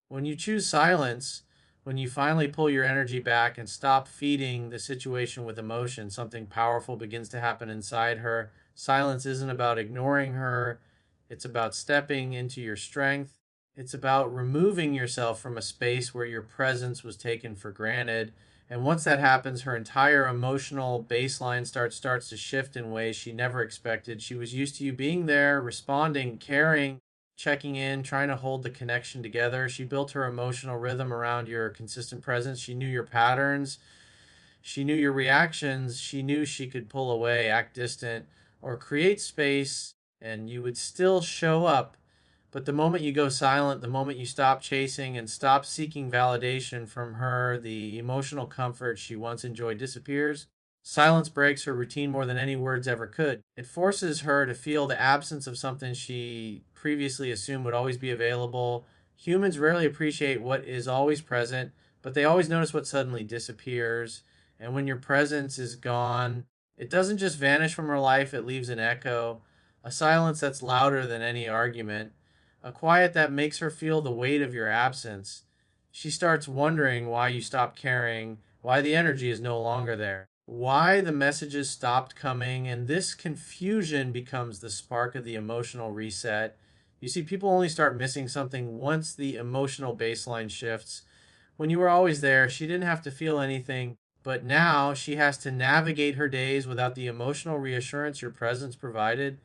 When you choose silence, when you finally pull your energy back and stop feeding the situation with emotion, something powerful begins to happen inside her. Silence isn't about ignoring her, it's about stepping into your strength. It's about removing yourself from a space where your presence was taken for granted. And once that happens, her entire emotional baseline starts to shift in ways she never expected. She was used to you being there, responding, caring, checking in, trying to hold the connection together. She built her emotional rhythm around your consistent presence. She knew your patterns. She knew your reactions. She knew she could pull away, act distant, or create space, and you would still show up. But the moment you go silent, the moment you stop chasing and stop seeking validation from her, the emotional comfort she once enjoyed disappears. Silence breaks her routine more than any words ever could. It forces her to feel the absence of something she previously assumed would always be available. Humans rarely appreciate what is always present, but they always notice what suddenly disappears. And when your presence is gone, it doesn't just vanish from her life, it leaves an echo, a silence that's louder than any argument, a quiet that makes her feel the weight of your absence. She starts wondering why you stopped caring, why the energy is no longer there, why the messages stopped coming, and this confusion becomes the spark of the emotional reset. You see, people only start missing something once the emotional baseline shifts. When you were always there, she didn't have to feel anything, but now she has to navigate her days without the emotional reassurance your presence provided.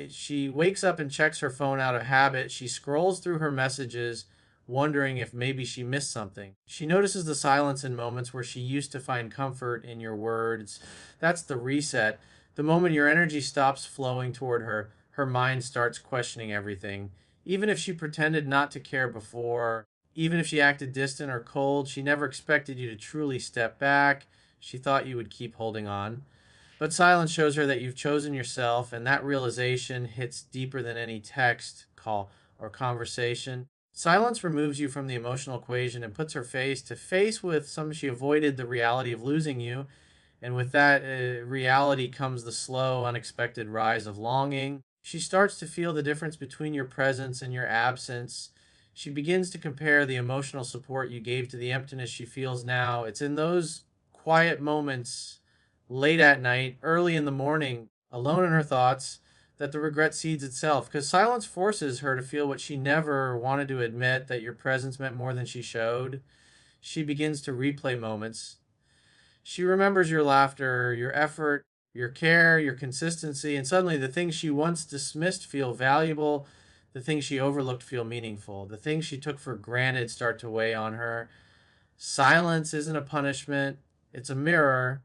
She wakes up and checks her phone out of habit. She scrolls through her messages, wondering if maybe she missed something. She notices the silence in moments where she used to find comfort in your words. That's the reset. The moment your energy stops flowing toward her, her mind starts questioning everything. Even if she pretended not to care before, even if she acted distant or cold, she never expected you to truly step back. She thought you would keep holding on. But silence shows her that you've chosen yourself, and that realization hits deeper than any text, call, or conversation. Silence removes you from the emotional equation and puts her face to face with something she avoided, the reality of losing you. And with that reality comes the slow, unexpected rise of longing. She starts to feel the difference between your presence and your absence. She begins to compare the emotional support you gave to the emptiness she feels now. It's in those quiet moments, late at night, early in the morning, alone in her thoughts, that the regret seeds itself. Because silence forces her to feel what she never wanted to admit, that your presence meant more than she showed. She begins to replay moments. She remembers your laughter, your effort, your care, your consistency, and suddenly the things she once dismissed feel valuable. The things she overlooked feel meaningful. The things she took for granted start to weigh on her. Silence isn't a punishment, it's a mirror.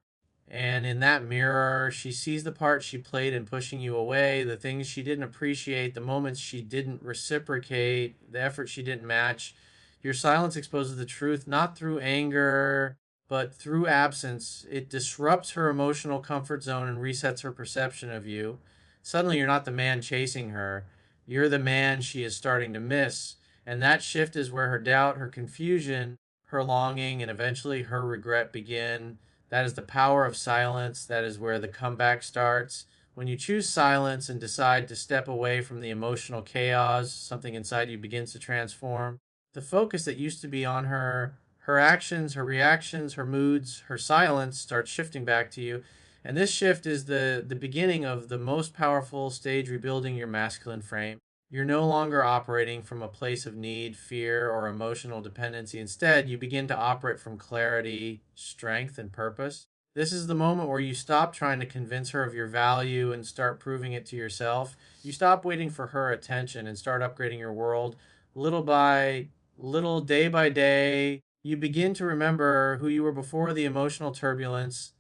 And in that mirror, she sees the part she played in pushing you away, the things she didn't appreciate, the moments she didn't reciprocate, the effort she didn't match. Your silence exposes the truth, not through anger, but through absence. It disrupts her emotional comfort zone and resets her perception of you. Suddenly, you're not the man chasing her, you're the man she is starting to miss. And that shift is where her doubt, her confusion, her longing, and eventually her regret begin. That is the power of silence. That is where the comeback starts. When you choose silence and decide to step away from the emotional chaos, something inside you begins to transform. The focus that used to be on her actions, her reactions, her moods, her silence starts shifting back to you. And this shift is the beginning of the most powerful stage rebuilding your masculine frame. You're no longer operating from a place of need, fear, or emotional dependency. Instead, you begin to operate from clarity, strength, and purpose. This is the moment where you stop trying to convince her of your value and start proving it to yourself. You stop waiting for her attention and start upgrading your world little by little, day by day. You begin to remember who you were before the emotional turbulence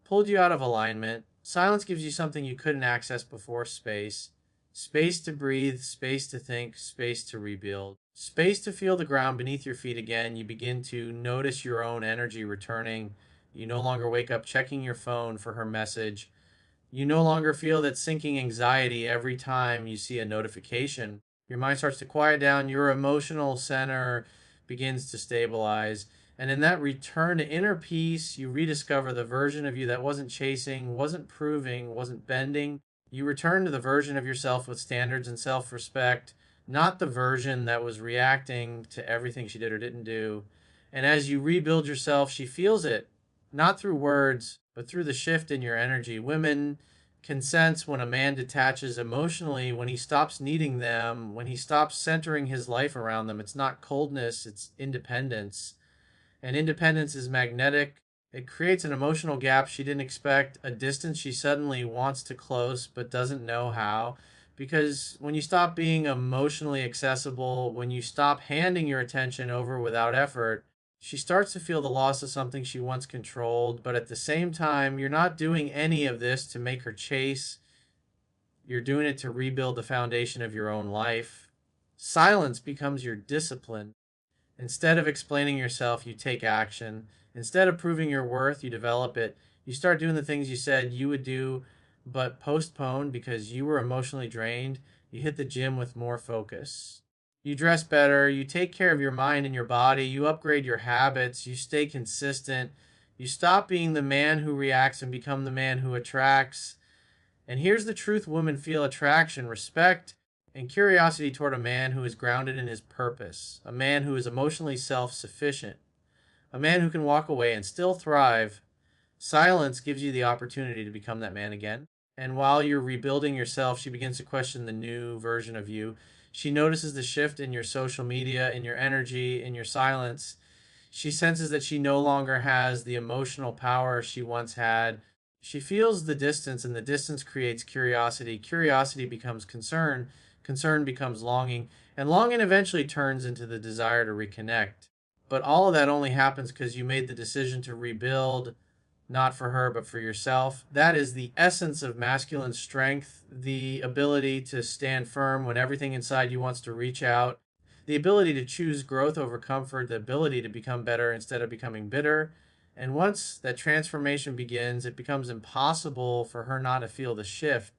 pulled you out of alignment. Silence gives you something you couldn't access before: space. Space to breathe, space to think, space to rebuild. Space to feel the ground beneath your feet again. You begin to notice your own energy returning. You no longer wake up checking your phone for her message. You no longer feel that sinking anxiety every time you see a notification. Your mind starts to quiet down. Your emotional center begins to stabilize. And in that return to inner peace, you rediscover the version of you that wasn't chasing, wasn't proving, wasn't bending. You return to the version of yourself with standards and self respect, not the version that was reacting to everything she did or didn't do. And as you rebuild yourself, she feels it, not through words, but through the shift in your energy. Women can sense when a man detaches emotionally, when he stops needing them, when he stops centering his life around them. It's not coldness, it's independence. And independence is magnetic. It creates an emotional gap she didn't expect, a distance she suddenly wants to close but doesn't know how. Because when you stop being emotionally accessible, when you stop handing your attention over without effort, she starts to feel the loss of something she once controlled. But at the same time, you're not doing any of this to make her chase, you're doing it to rebuild the foundation of your own life. Silence becomes your discipline. Instead of explaining yourself, you take action. Instead of proving your worth, you develop it. You start doing the things you said you would do, but postponed because you were emotionally drained. You hit the gym with more focus. You dress better. You take care of your mind and your body. You upgrade your habits. You stay consistent. You stop being the man who reacts and become the man who attracts. And here's the truth: women feel attraction, respect, and curiosity toward a man who is grounded in his purpose, a man who is emotionally self sufficient, a man who can walk away and still thrive. Silence gives you the opportunity to become that man again. And while you're rebuilding yourself, she begins to question the new version of you. She notices the shift in your social media, in your energy, in your silence. She senses that she no longer has the emotional power she once had. She feels the distance, and the distance creates curiosity. Curiosity becomes concern. Concern becomes longing. And longing eventually turns into the desire to reconnect. But all of that only happens because you made the decision to rebuild, not for her, but for yourself. That is the essence of masculine strength, the ability to stand firm when everything inside you wants to reach out, the ability to choose growth over comfort, the ability to become better instead of becoming bitter. And once that transformation begins, it becomes impossible for her not to feel the shift.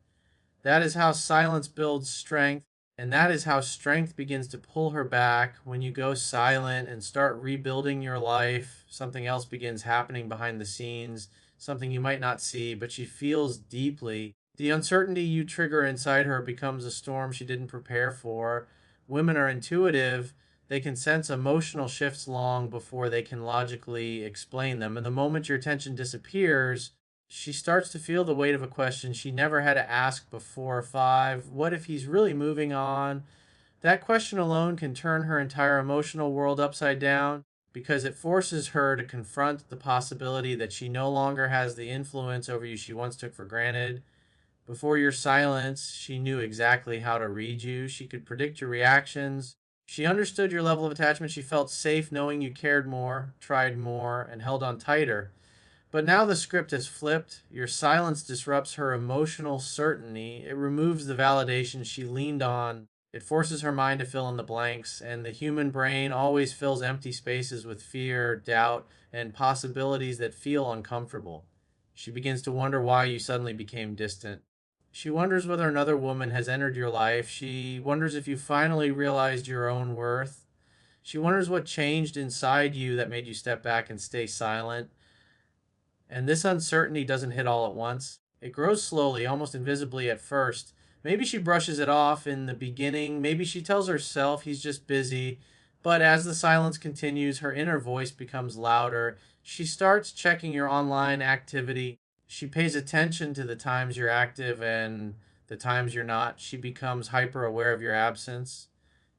That is how silence builds strength. And that is how strength begins to pull her back. When you go silent and start rebuilding your life, something else begins happening behind the scenes, something you might not see, but she feels deeply. The uncertainty you trigger inside her becomes a storm she didn't prepare for. Women are intuitive. They can sense emotional shifts long before they can logically explain them. And the moment your attention disappears, she starts to feel the weight of a question she never had to ask before. Five, what if he's really moving on? That question alone can turn her entire emotional world upside down because it forces her to confront the possibility that she no longer has the influence over you she once took for granted. Before your silence, she knew exactly how to read you. She could predict your reactions. She understood your level of attachment. She felt safe knowing you cared more, tried more, and held on tighter. But now the script has flipped. Your silence disrupts her emotional certainty. It removes the validation she leaned on. It forces her mind to fill in the blanks, and the human brain always fills empty spaces with fear, doubt, and possibilities that feel uncomfortable. She begins to wonder why you suddenly became distant. She wonders whether another woman has entered your life. She wonders if you finally realized your own worth. She wonders what changed inside you that made you step back and stay silent. And this uncertainty doesn't hit all at once. It grows slowly, almost invisibly at first. Maybe she brushes it off in the beginning. Maybe she tells herself he's just busy. But as the silence continues, her inner voice becomes louder. She starts checking your online activity. She pays attention to the times you're active and the times you're not. She becomes hyper aware of your absence.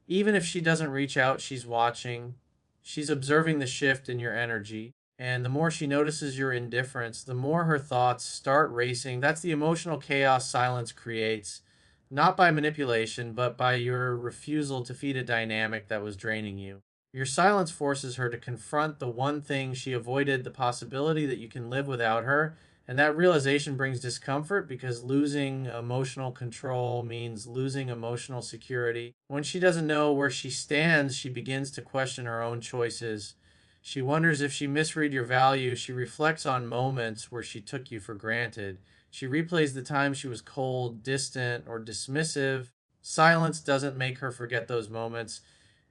Even if she doesn't reach out, she's watching. She's observing the shift in your energy. And the more she notices your indifference, the more her thoughts start racing. That's the emotional chaos silence creates, not by manipulation, but by your refusal to feed a dynamic that was draining you. Your silence forces her to confront the one thing she avoided, the possibility that you can live without her. And that realization brings discomfort because losing emotional control means losing emotional security. When she doesn't know where she stands, she begins to question her own choices. She wonders if she misread your value. She reflects on moments where she took you for granted. She replays the time she was cold, distant, or dismissive. Silence doesn't make her forget those moments,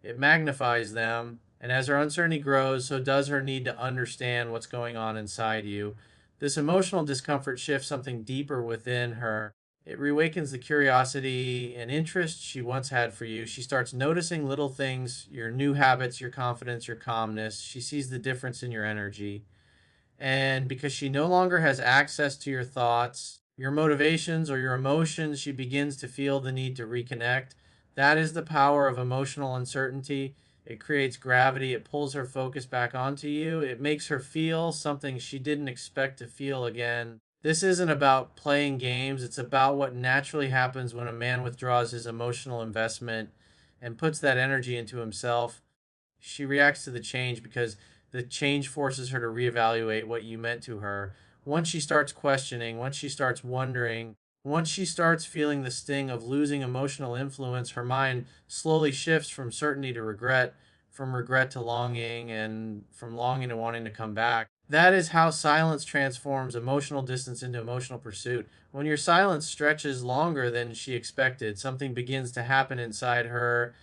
it magnifies them. And as her uncertainty grows, so does her need to understand what's going on inside you. This emotional discomfort shifts something deeper within her. It reawakens the curiosity and interest she once had for you. She starts noticing little things, your new habits, your confidence, your calmness. She sees the difference in your energy. And because she no longer has access to your thoughts, your motivations, or your emotions, she begins to feel the need to reconnect. That is the power of emotional uncertainty. It creates gravity, it pulls her focus back onto you, it makes her feel something she didn't expect to feel again. This isn't about playing games, it's about what naturally happens when a man withdraws his emotional investment and puts that energy into himself. She reacts to the change because the change forces her to reevaluate what you meant to her. Once she starts questioning, once she starts wondering, once she starts feeling the sting of losing emotional influence, her mind slowly shifts from certainty to regret, from regret to longing, and from longing to wanting to come back. That is how silence transforms emotional distance into emotional pursuit. When your silence stretches longer than she expected, something begins to happen inside her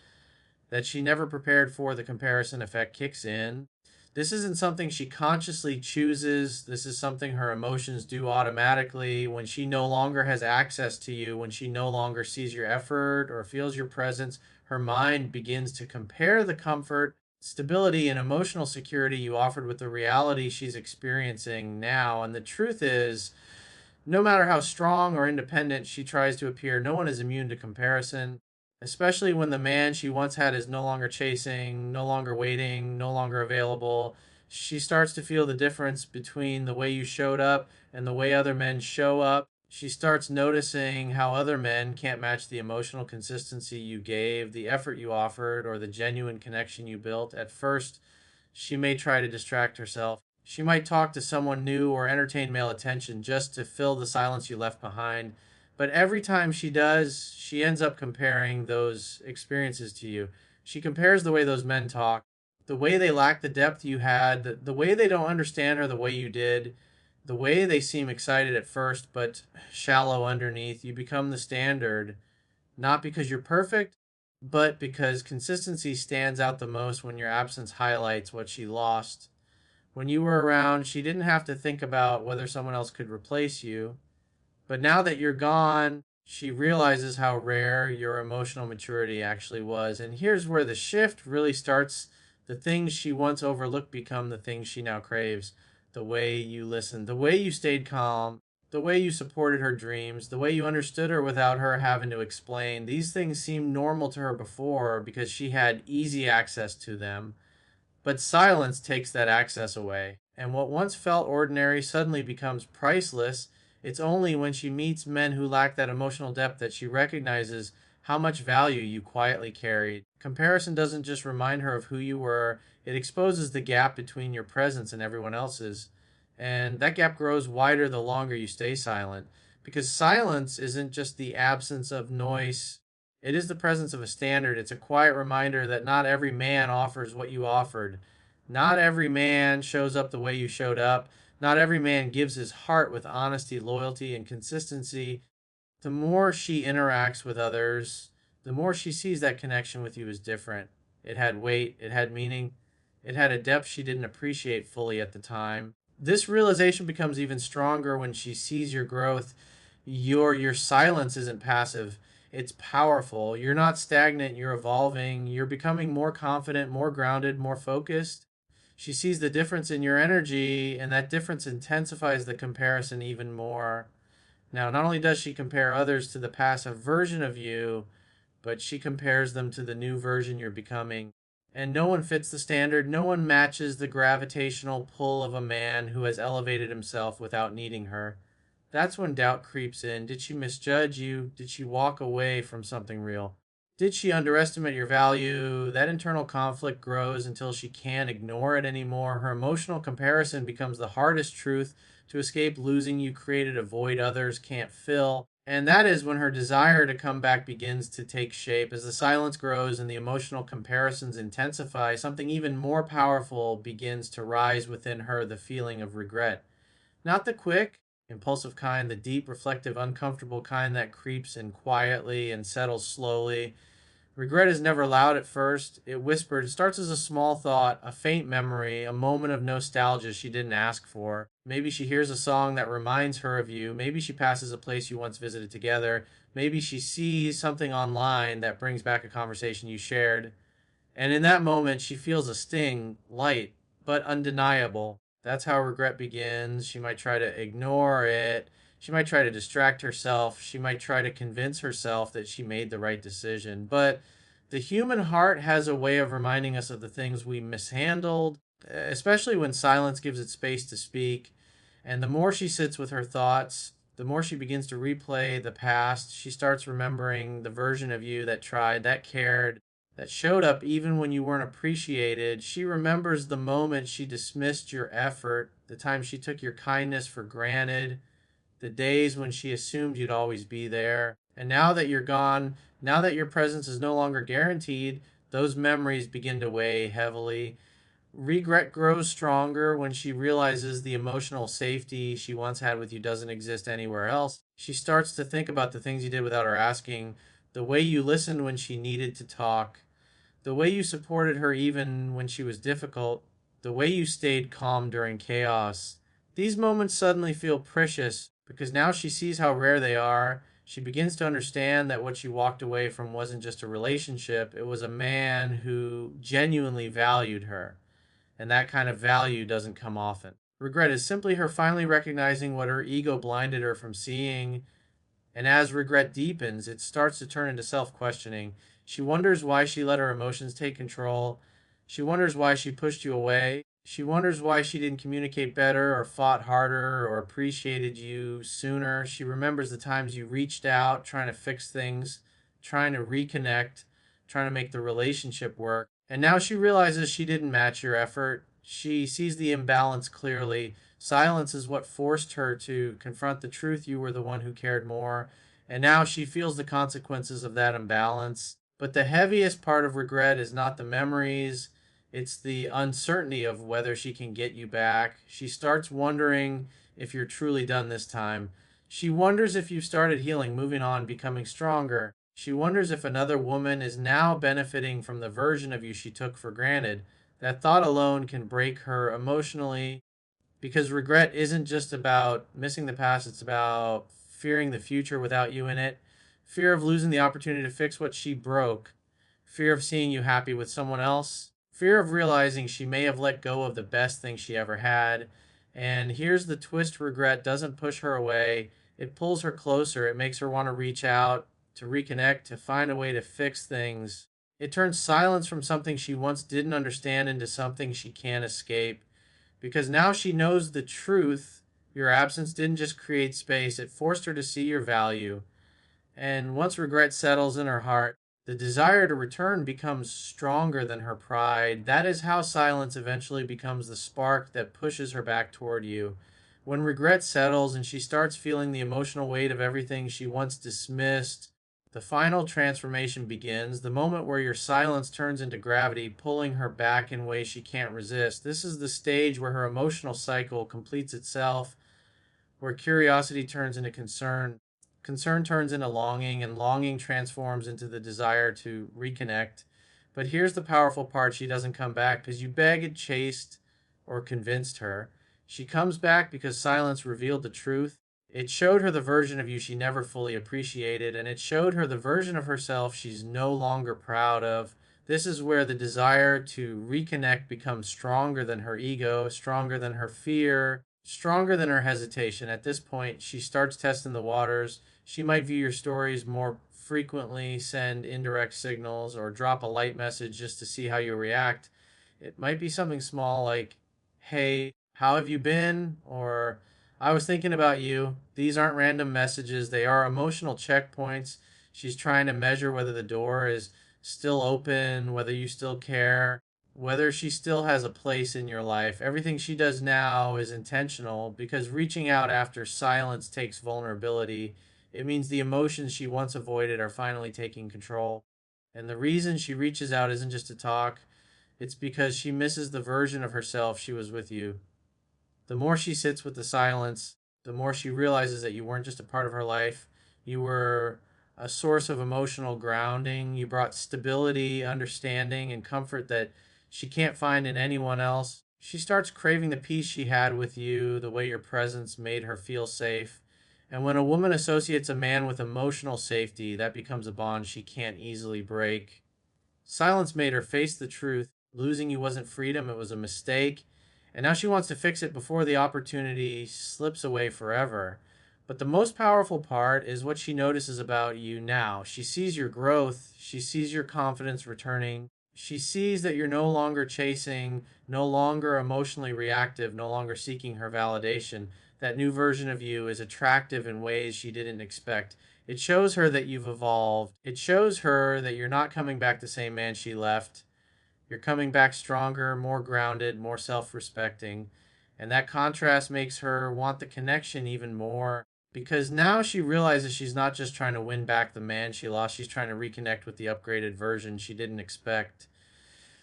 that she never prepared for. The comparison effect kicks in. This isn't something she consciously chooses. This is something her emotions do automatically. When she no longer has access to you, when she no longer sees your effort or feels your presence, her mind begins to compare the comfort, stability, and emotional security you offered with the reality she's experiencing now. And the truth is, no matter how strong or independent she tries to appear, no one is immune to comparison, especially when the man she once had is no longer chasing, no longer waiting, no longer available. She starts to feel the difference between the way you showed up and the way other men show up. She starts noticing how other men can't match the emotional consistency you gave, the effort you offered, or the genuine connection you built. At first, she may try to distract herself. She might talk to someone new or entertain male attention just to fill the silence you left behind. But every time she does, she ends up comparing those experiences to you. She compares the way those men talk, the way they lack the depth you had, the way they don't understand her the way you did, the way they seem excited at first but shallow underneath. You become the standard, not because you're perfect, but because consistency stands out the most when your absence highlights what she lost. When you were around, she didn't have to think about whether someone else could replace you. But now that you're gone, she realizes how rare your emotional maturity actually was. And here's where the shift really starts. The things she once overlooked become the things she now craves. The way you listened, the way you stayed calm, the way you supported her dreams, the way you understood her without her having to explain. These things seemed normal to her before because she had easy access to them. But silence takes that access away, and what once felt ordinary suddenly becomes priceless. It's only when she meets men who lack that emotional depth that she recognizes how much value you quietly carried. Comparison doesn't just remind her of who you were, it exposes the gap between your presence and everyone else's. And that gap grows wider the longer you stay silent. Because silence isn't just the absence of noise, it is the presence of a standard. It's a quiet reminder that not every man offers what you offered. Not every man shows up the way you showed up. Not every man gives his heart with honesty, loyalty, and consistency. The more she interacts with others, the more she sees that connection with you is different. It had weight, it had meaning, it had a depth she didn't appreciate fully at the time. This realization becomes even stronger when she sees your growth. Your silence isn't passive. It's powerful. You're not stagnant, you're evolving. You're becoming more confident, more grounded, more focused. She sees the difference in your energy, and that difference intensifies the comparison even more. Now, not only does she compare others to the passive version of you, but she compares them to the new version you're becoming. And no one fits the standard. No one matches the gravitational pull of a man who has elevated himself without needing her. That's when doubt creeps in. Did she misjudge you? Did she walk away from something real? Did she underestimate your value? That internal conflict grows until she can't ignore it anymore. Her emotional comparison becomes the hardest truth to escape. Losing you created a void others can't fill. And that is when her desire to come back begins to take shape. As the silence grows and the emotional comparisons intensify, something even more powerful begins to rise within her, the feeling of regret. Not the quick, impulsive kind, the deep, reflective, uncomfortable kind that creeps in quietly and settles slowly. Regret is never loud at first. It whispered. It starts as a small thought, a faint memory, a moment of nostalgia she didn't ask for. Maybe she hears a song that reminds her of you. Maybe she passes a place you once visited together. Maybe she sees something online that brings back a conversation you shared. And in that moment, she feels a sting, light, but undeniable. That's how regret begins. She might try to ignore it. She might try to distract herself. She might try to convince herself that she made the right decision. But the human heart has a way of reminding us of the things we mishandled, especially when silence gives it space to speak. And the more she sits with her thoughts, the more she begins to replay the past. She starts remembering the version of you that tried, that cared, that showed up even when you weren't appreciated. She remembers the moment she dismissed your effort, the time she took your kindness for granted, the days when she assumed you'd always be there. And now that you're gone, now that your presence is no longer guaranteed, those memories begin to weigh heavily. Regret grows stronger when she realizes the emotional safety she once had with you doesn't exist anywhere else. She starts to think about the things you did without her asking, the way you listened when she needed to talk, the way you supported her even when she was difficult, the way you stayed calm during chaos. These moments suddenly feel precious because now she sees how rare they are. She begins to understand that what she walked away from wasn't just a relationship, it was a man who genuinely valued her. And that kind of value doesn't come often. Regret is simply her finally recognizing what her ego blinded her from seeing, and as regret deepens, it starts to turn into self questioning. She wonders why she let her emotions take control. She wonders why she pushed you away. She wonders why she didn't communicate better or fought harder or appreciated you sooner. She remembers the times you reached out, trying to fix things, trying to reconnect, trying to make the relationship work. And now she realizes she didn't match your effort. She sees the imbalance clearly. Silence is what forced her to confront the truth you were the one who cared more. And now she feels the consequences of that imbalance. But the heaviest part of regret is not the memories, it's the uncertainty of whether she can get you back. She starts wondering if you're truly done this time. She wonders if you've started healing, moving on, becoming stronger. She wonders if another woman is now benefiting from the version of you she took for granted. That thought alone can break her emotionally, because regret isn't just about missing the past, it's about fearing the future without you in it, fear of losing the opportunity to fix what she broke, fear of seeing you happy with someone else, fear of realizing she may have let go of the best thing she ever had. And here's the twist: regret doesn't push her away, it pulls her closer. It makes her want to reach out, to reconnect, to find a way to fix things. It turns silence from something she once didn't understand into something she can't escape, because now she knows the truth. Your absence didn't just create space, it forced her to see your value. And once regret settles in her heart, the desire to return becomes stronger than her pride. That is how silence eventually becomes the spark that pushes her back toward you. When regret settles and she starts feeling the emotional weight of everything she once dismissed, the final transformation begins, the moment where your silence turns into gravity, pulling her back in ways she can't resist. This is the stage where her emotional cycle completes itself, where curiosity turns into concern, concern turns into longing, and longing transforms into the desire to reconnect. But here's the powerful part: she doesn't come back because you begged, chased, or convinced her. She comes back because silence revealed the truth. It showed her the version of you she never fully appreciated, and it showed her the version of herself she's no longer proud of. This is where the desire to reconnect becomes stronger than her ego, stronger than her fear, stronger than her hesitation. At this point, she starts testing the waters. She might view your stories more frequently, send indirect signals, or drop a light message just to see how you react. It might be something small like, "Hey, how have you been?" Or, "I was thinking about you." These aren't random messages, they are emotional checkpoints. She's trying to measure whether the door is still open, whether you still care, whether she still has a place in your life. Everything she does now is intentional, because reaching out after silence takes vulnerability. It means the emotions she once avoided are finally taking control. And the reason she reaches out isn't just to talk, it's because she misses the version of herself she was with you. The more she sits with the silence, the more she realizes that you weren't just a part of her life, you were a source of emotional grounding. You brought stability, understanding, and comfort that she can't find in anyone else. She starts craving the peace she had with you, the way your presence made her feel safe. And when a woman associates a man with emotional safety, that becomes a bond she can't easily break. Silence made her face the truth. Losing you wasn't freedom, it was a mistake. And now she wants to fix it before the opportunity slips away forever. But the most powerful part is what she notices about you now. She sees your growth, she sees your confidence returning. She sees that you're no longer chasing, no longer emotionally reactive, no longer seeking her validation. That new version of you is attractive in ways she didn't expect. It shows her that you've evolved. It shows her that you're not coming back the same man she left. You're coming back stronger, more grounded, more self respecting. And that contrast makes her want the connection even more because now she realizes she's not just trying to win back the man she lost, she's trying to reconnect with the upgraded version she didn't expect.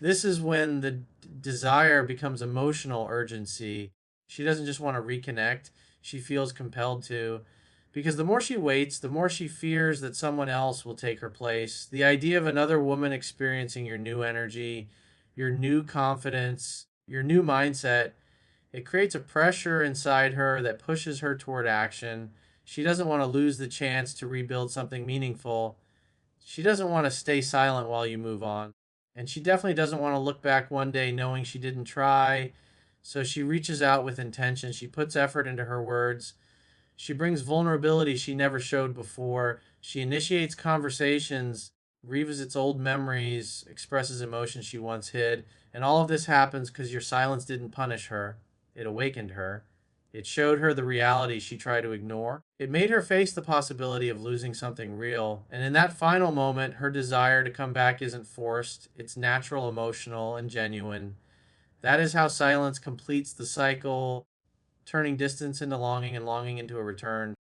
This is when the desire becomes emotional urgency. She doesn't just want to reconnect, she feels compelled to. Because the more she waits, the more she fears that someone else will take her place. The idea of another woman experiencing your new energy, your new confidence, your new mindset, it creates a pressure inside her that pushes her toward action. She doesn't want to lose the chance to rebuild something meaningful. She doesn't want to stay silent while you move on. And she definitely doesn't want to look back one day knowing she didn't try. So she reaches out with intention. She puts effort into her words. She brings vulnerability she never showed before. She initiates conversations, revisits old memories, expresses emotions she once hid. And all of this happens because your silence didn't punish her, it awakened her. It showed her the reality she tried to ignore. It made her face the possibility of losing something real. And in that final moment, her desire to come back isn't forced, it's natural, emotional, and genuine. That is how silence completes the cycle, turning distance into longing and longing into a return.